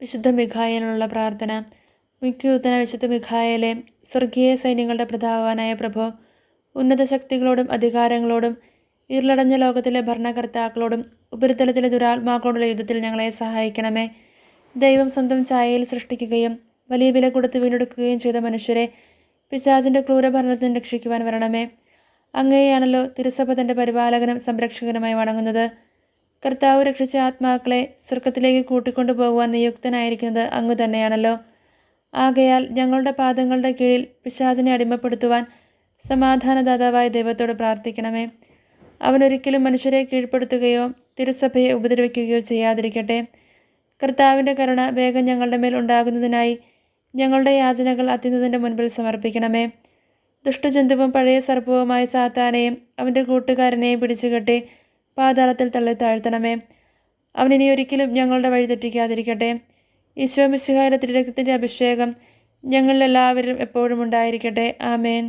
വിശുദ്ധ മിഖായേലിനുള്ള പ്രാർത്ഥന. മുഖ്യദൂതന വിശുദ്ധ മിഖായേലെ, സ്വർഗീയ സൈന്യങ്ങളുടെ പ്രതാപവാനായ പ്രഭു, ഉന്നത ശക്തികളോടും അധികാരങ്ങളോടും ഇരുളടഞ്ഞ ലോകത്തിലെ ഭരണകർത്താക്കളോടും ഉപരിതലത്തിലെ ദുരാത്മാക്കളോടുള്ള യുദ്ധത്തിൽ ഞങ്ങളെ സഹായിക്കണമേ. ദൈവം സ്വന്തം ഛായയിൽ സൃഷ്ടിക്കുകയും വലിയ വില കൊടുത്ത് വീണ്ടെടുക്കുകയും ചെയ്ത മനുഷ്യരെ പിശാചിൻ്റെ ക്രൂരഭരണത്തിന് രക്ഷിക്കുവാൻ വരണമേ. അങ്ങയെയാണല്ലോ തിരുസഭ തൻ്റെ പരിപാലകനും സംരക്ഷകനുമായി വണങ്ങുന്നത്. കർത്താവ് രക്ഷിച്ച ആത്മാക്കളെ സ്വർഗത്തിലേക്ക് കൂട്ടിക്കൊണ്ടു പോകുവാൻ നിയുക്തനായിരിക്കുന്നത് അങ്ങ് തന്നെയാണല്ലോ. ആകയാൽ ഞങ്ങളുടെ പാദങ്ങളുടെ കീഴിൽ പിശാചിനെ അടിമപ്പെടുത്തുവാൻ സമാധാനദാതാവായ ദൈവത്തോട് പ്രാർത്ഥിക്കണമേ. അവനൊരിക്കലും മനുഷ്യരെ കീഴ്പ്പെടുത്തുകയോ തിരുസഭയെ ഉപദ്രവിക്കുകയോ ചെയ്യാതിരിക്കട്ടെ. കർത്താവിൻ്റെ കരുണ വേഗം ഞങ്ങളുടെ മേൽ ഉണ്ടാകുന്നതിനായി ഞങ്ങളുടെ യാചനകൾ അത്യുന്നതൻ്റെ മുൻപിൽ സമർപ്പിക്കണമേ. ദുഷ്ടജന്തുവും പഴയ സർപ്പവുമായ സാത്താനെയും അവൻ്റെ കൂട്ടുകാരനെയും പിടിച്ചുകെട്ടി പാതാളത്തിൽ തള്ളി താഴ്ത്തണമേ. അവനിനി ഒരിക്കലും ഞങ്ങളുടെ വഴി തെറ്റിക്കാതിരിക്കട്ടെ. ഈശോ മിശിഹായുടെ തിരുരക്തത്തിൻ്റെ അഭിഷേകം ഞങ്ങളിലെല്ലാവരിലും എപ്പോഴും ഉണ്ടായിരിക്കട്ടെ. ആമേൻ.